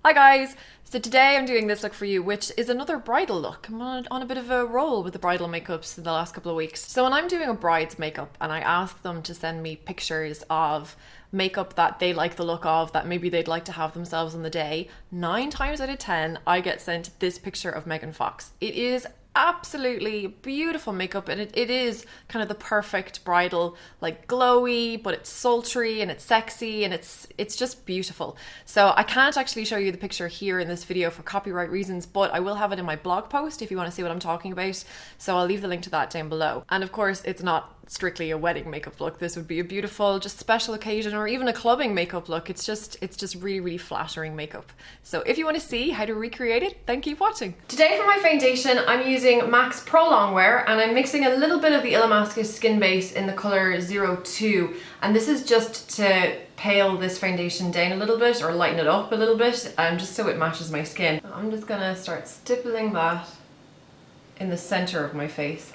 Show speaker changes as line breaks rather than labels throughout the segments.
Hi guys! So today I'm doing this look for you, which is another bridal look. I'm on a bit of a roll with the bridal makeups in the last couple of weeks. So when I'm doing a bride's makeup and I ask them to send me pictures of makeup that they like the look of, that maybe they'd like to have themselves on the day, 9 times out of 10 I get sent this picture of Megan Fox. It is absolutely beautiful makeup, and it is kind of the perfect bridal, like glowy, but it's sultry and it's sexy and it's just beautiful. So I can't actually show you the picture here in this video for copyright reasons, but I will have it in my blog post if you want to see what I'm talking about. So I'll leave the link to that down below. And of course, it's not strictly a wedding makeup look. This would be a beautiful, just special occasion or even a clubbing makeup look. It's just really, really flattering makeup. So if you want to see how to recreate it, then keep watching. Today for my foundation, I'm using MAC's Pro Longwear, and I'm mixing a little bit of the Illamasqua Skin Base in the color 02. And this is just to pale this foundation down a little bit or lighten it up a little bit, just so it matches my skin. I'm just gonna start stippling that in the center of my face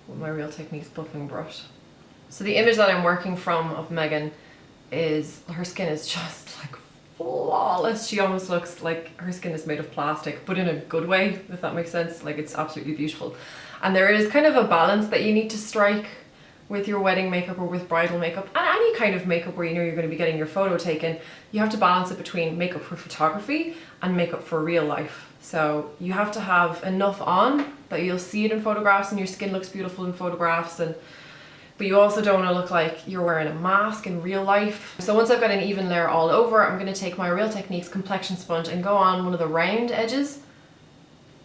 with my Real Techniques buffing brush. So the image that I'm working from of Megan is, her skin is just like flawless. She almost looks like her skin is made of plastic, but in a good way, if that makes sense. Like, it's absolutely beautiful. And there is kind of a balance that you need to strike with your wedding makeup or with bridal makeup, and any kind of makeup where you know you're going to be getting your photo taken. You have to balance it between makeup for photography and makeup for real life. So you have to have enough on that you'll see it in photographs and your skin looks beautiful in photographs, but you also don't want to look like you're wearing a mask in real life. So once I've got an even layer all over, I'm going to take my Real Techniques complexion sponge and go on one of the round edges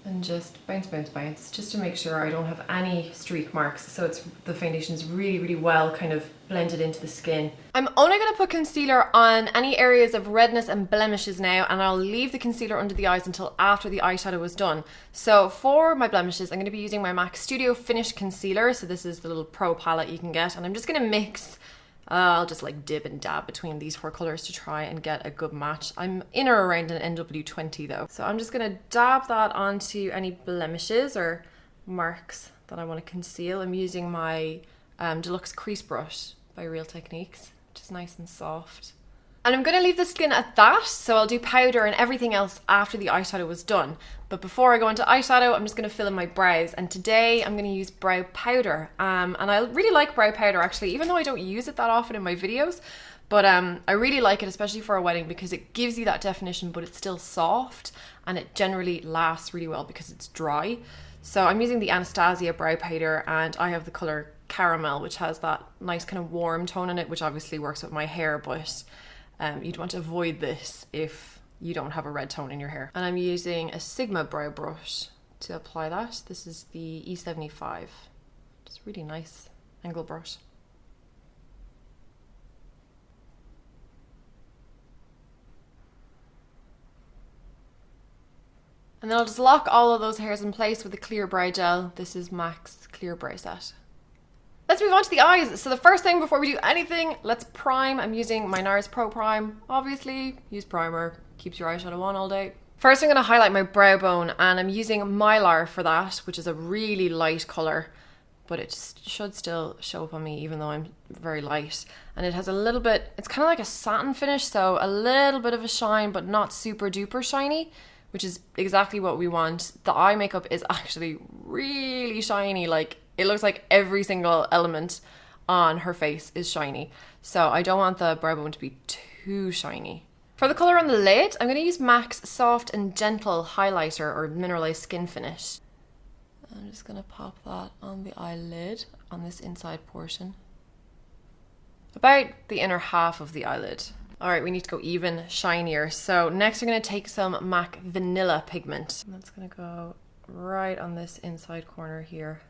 and just bounce, bounce, bounce, just to make sure I don't have any streak marks. So the foundation's really, really well kind of blended into the skin. I'm only going to put concealer on any areas of redness and blemishes now, and I'll leave the concealer under the eyes until after the eyeshadow is done. So for my blemishes, I'm going to be using my MAC Studio Finish Concealer. So this is the little pro palette you can get, and I'm just going to mix. I'll just like dib and dab between these 4 colors to try and get a good match. I'm in or around an NW20 though. So I'm just gonna dab that onto any blemishes or marks that I want to conceal. I'm using my Deluxe Crease Brush by Real Techniques, which is nice and soft. And I'm going to leave the skin at that, so I'll do powder and everything else after the eyeshadow is done. But before I go into eyeshadow, I'm just going to fill in my brows. And today I'm going to use brow powder. And I really like brow powder actually, even though I don't use it that often in my videos. But I really like it, especially for a wedding, because it gives you that definition, but it's still soft. And it generally lasts really well because it's dry. So I'm using the Anastasia brow powder, and I have the color Caramel, which has that nice kind of warm tone in it, which obviously works with my hair, but you'd want to avoid this if you don't have a red tone in your hair. And I'm using a Sigma brow brush to apply that. This is the E75. It's a really nice angle brush. And then I'll just lock all of those hairs in place with a clear brow gel. This is MAC's Clear Brow Set. Let's move on to the eyes. So the first thing before we do anything, let's prime. I'm using my NARS Pro Prime. Obviously, use primer. Keeps your eyeshadow on all day. First, I'm going to highlight my brow bone, and I'm using Mylar for that, which is a really light color, but it should still show up on me even though I'm very light. And it has a little bit, it's kind of like a satin finish, so a little bit of a shine, but not super duper shiny, which is exactly what we want. The eye makeup is actually really shiny, like it looks like every single element on her face is shiny. So I don't want the brow bone to be too shiny. For the colour on the lid, I'm going to use MAC's Soft and Gentle Highlighter or Mineralized Skin Finish. I'm just going to pop that on the eyelid, on this inside portion. About the inner half of the eyelid. Alright, we need to go even shinier. So next I'm going to take some MAC Vanilla pigment. And that's going to go right on this inside corner here.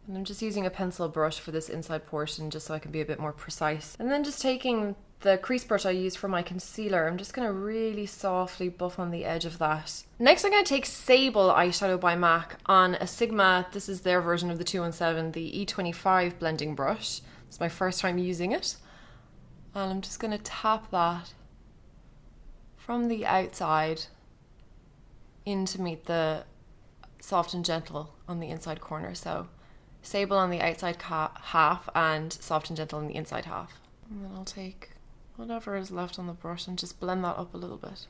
And I'm just using a pencil brush for this inside portion just so I can be a bit more precise. And then just taking the crease brush I used for my concealer, I'm just going to really softly buff on the edge of that. Next I'm going to take Sable eyeshadow by MAC on a Sigma, this is their version of the 217, the E25 blending brush. It's my first time using it. And I'm just going to tap that from the outside in to meet the Soft and Gentle on the inside corner. So Sable on the outside half and Soft and Gentle on the inside half. And then I'll take whatever is left on the brush and just blend that up a little bit.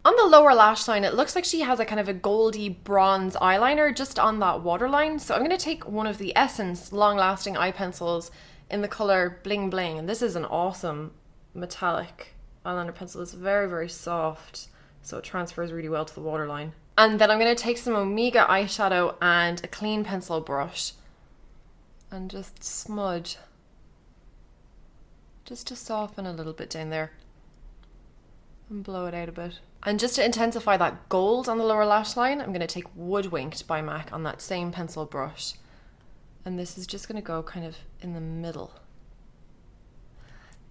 On the lower lash line, it looks like she has a kind of a goldy bronze eyeliner just on that waterline. So I'm going to take one of the Essence Long Lasting Eye Pencils in the color Bling Bling. And this is an awesome metallic eyeliner pencil. It's very, very soft, so it transfers really well to the waterline. And then I'm going to take some Omega eyeshadow and a clean pencil brush and just smudge, just to soften a little bit down there and blow it out a bit. And just to intensify that gold on the lower lash line, I'm going to take Woodwinked by MAC on that same pencil brush. And this is just going to go kind of in the middle.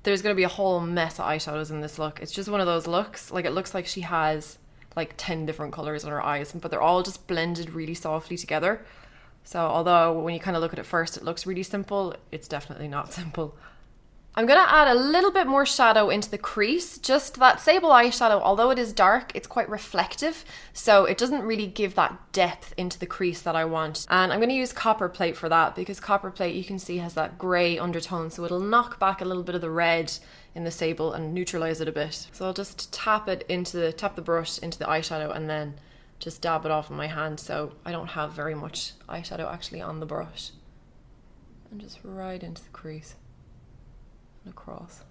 There's going to be a whole mess of eyeshadows in this look. It's just one of those looks, like it looks like she has like 10 different colors on her eyes, but they're all just blended really softly together. So although when you kind of look at it first, it looks really simple, it's definitely not simple. I'm going to add a little bit more shadow into the crease. Just that sable eyeshadow, although it is dark, it's quite reflective, so it doesn't really give that depth into the crease that I want. And I'm going to use Copper Plate for that, because Copper Plate, you can see, has that grey undertone, so it'll knock back a little bit of the red in the sable and neutralize it a bit. So I'll just tap the brush into the eyeshadow and then just dab it off in my hand, so I don't have very much eyeshadow actually on the brush. And just right into the crease. Across.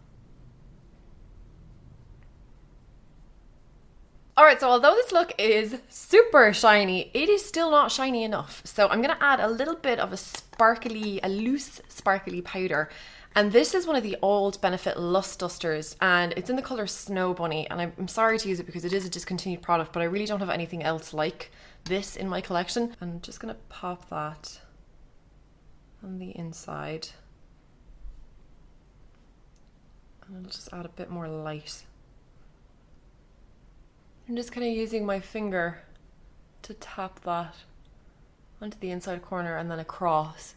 Alright, so although this look is super shiny, it is still not shiny enough. So I'm going to add a little bit of a loose sparkly powder. And this is one of the old Benefit Lust Dusters, and it's in the colour Snow Bunny. And I'm sorry to use it because it is a discontinued product, but I really don't have anything else like this in my collection. I'm just going to pop that on the inside. And I'll just add a bit more light. I'm just kind of using my finger to tap that onto the inside corner and then across.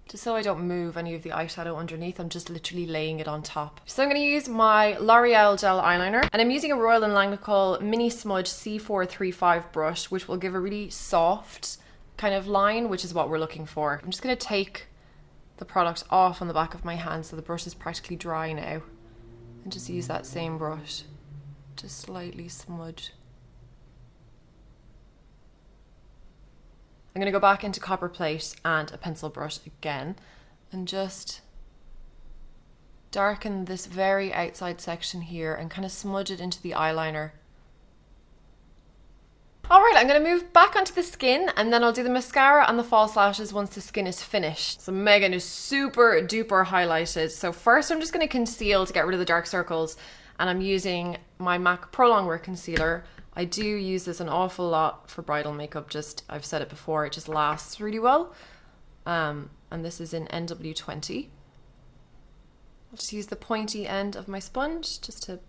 Just so I don't move any of the eyeshadow underneath, I'm just literally laying it on top. So I'm going to use my L'Oreal Gel Eyeliner, and I'm using a Royal & Langnickel Mini Smudge C435 brush, which will give a really soft kind of line, which is what we're looking for. I'm just going to take the product off on the back of my hand so the brush is practically dry now, and just use that same brush to slightly smudge. I'm going to go back into Copper Plate and a pencil brush again and just darken this very outside section here and kind of smudge it into the eyeliner. Alright, I'm going to move back onto the skin and then I'll do the mascara and the false lashes once the skin is finished. So Megan is super duper highlighted. So first I'm just going to conceal to get rid of the dark circles, and I'm using my MAC Pro Longwear Concealer. I do use this an awful lot for bridal makeup, I've said it before, it just lasts really well. And this is in NW20. I'll just use the pointy end of my sponge just to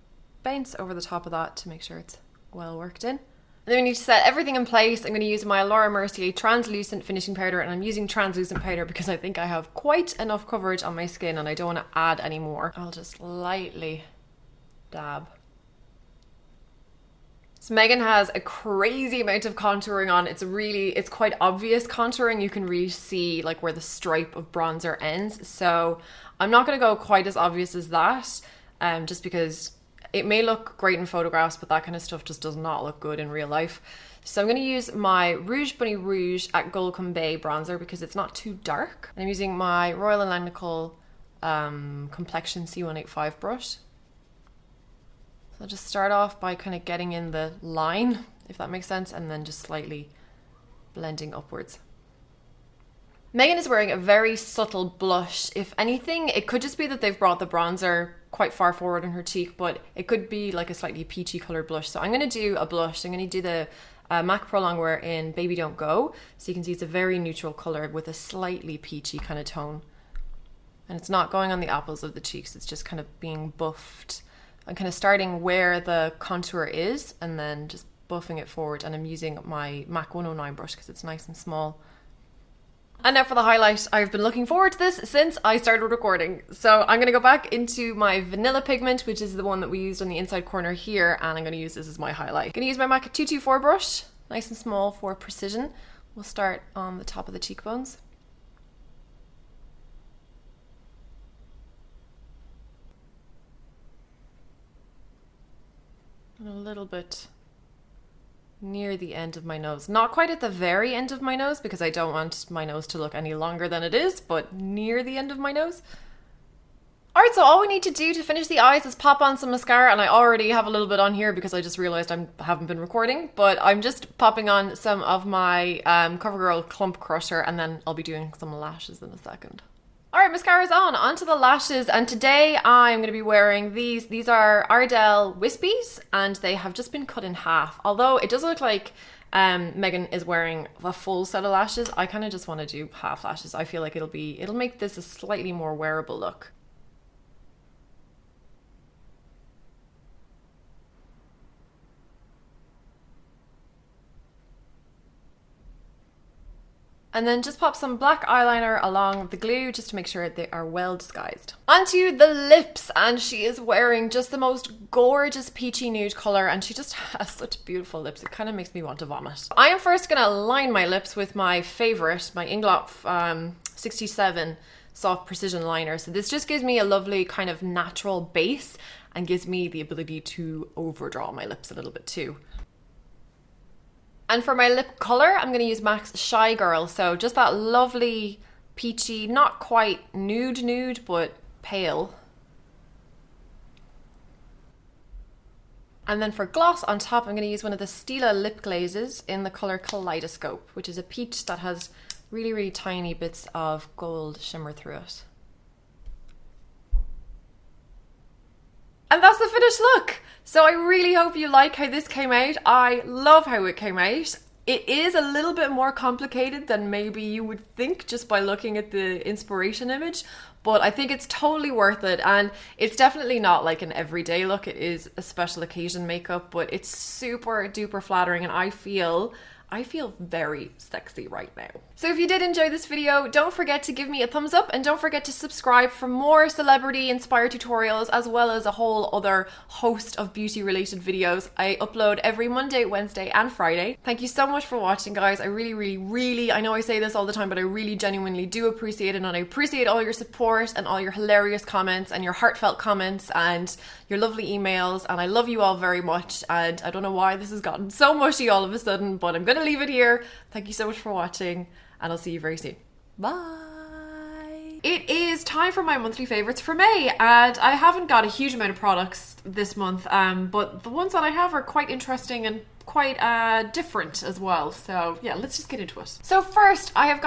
bounce over the top of that to make sure it's well worked in. And then we need to set everything in place. I'm going to use my Laura Mercier translucent finishing powder, and I'm using translucent powder because I think I have quite enough coverage on my skin and I don't want to add any more. I'll just lightly dab. So Megan has a crazy amount of contouring on. It's quite obvious contouring. You can really see like where the stripe of bronzer ends. So I'm not going to go quite as obvious as that, just because it may look great in photographs, but that kind of stuff just does not look good in real life. So I'm going to use my Rouge Bunny Rouge at Golcombe Bay bronzer because it's not too dark. And I'm using my Royal & Langnickel Complexion C185 brush. So I'll just start off by kind of getting in the line, if that makes sense, and then just slightly blending upwards. Megan is wearing a very subtle blush. If anything, it could just be that they've brought the bronzer quite far forward on her cheek, but it could be like a slightly peachy colored blush. So I'm going to do a blush. I'm going to do the MAC Pro Longwear in Baby Don't Go. So you can see it's a very neutral color with a slightly peachy kind of tone. And it's not going on the apples of the cheeks. It's just kind of being buffed. I'm kind of starting where the contour is and then just buffing it forward. And I'm using my MAC 109 brush because it's nice and small. And now for the highlight. I've been looking forward to this since I started recording. So I'm going to go back into my vanilla pigment, which is the one that we used on the inside corner here, and I'm going to use this as my highlight. I'm going to use my MAC 224 brush, nice and small for precision. We'll start on the top of the cheekbones. and a little bit near the end of my nose. Not quite at the very end of my nose because I don't want my nose to look any longer than it is, but near the end of my nose. Alright, so all we need to do to finish the eyes is pop on some mascara, and I already have a little bit on here because I just realised I haven't been recording, but I'm just popping on some of my CoverGirl Clump Crusher, and then I'll be doing some lashes in a second. Alright, mascara's on. Onto the lashes, and today I'm going to be wearing these. These are Ardell Wispies, and they have just been cut in half. Although it does look like Megan is wearing a full set of lashes, I kind of just want to do half lashes. I feel like it'll make this a slightly more wearable look. And then just pop some black eyeliner along the glue just to make sure they are well disguised. Onto the lips, and she is wearing just the most gorgeous peachy nude color, and she just has such beautiful lips. It kind of makes me want to vomit. I am first gonna line my lips with my favorite, my Inglot 67 Soft Precision Liner. So this just gives me a lovely kind of natural base and gives me the ability to overdraw my lips a little bit too. And for my lip colour, I'm going to use MAC's Shy Girl. So just that lovely, peachy, not quite nude, but pale. And then for gloss on top, I'm going to use one of the Stila lip glazes in the colour Kaleidoscope, which is a peach that has really, really tiny bits of gold shimmer through it. And that's the finished look! So I really hope you like how this came out. I love how it came out. It is a little bit more complicated than maybe you would think just by looking at the inspiration image, but I think it's totally worth it, and it's definitely not like an everyday look. It is a special occasion makeup, but it's super duper flattering, and I feel very sexy right now. So if you did enjoy this video, don't forget to give me a thumbs up, and don't forget to subscribe for more celebrity inspired tutorials, as well as a whole other host of beauty related videos. I upload every Monday, Wednesday and Friday. Thank you so much for watching, guys. I really, I know I say this all the time, but I really genuinely do appreciate it, and I appreciate all your support and all your hilarious comments and your heartfelt comments and your lovely emails, and I love you all very much. And I don't know why this has gotten so mushy all of a sudden, but I'm gonna leave it here. Thank you so much for watching, and I'll see you very soon. Bye! It is time for my monthly favourites for May, and I haven't got a huge amount of products this month, but the ones that I have are quite interesting and quite different as well. So yeah, let's just get into it. So first, I have got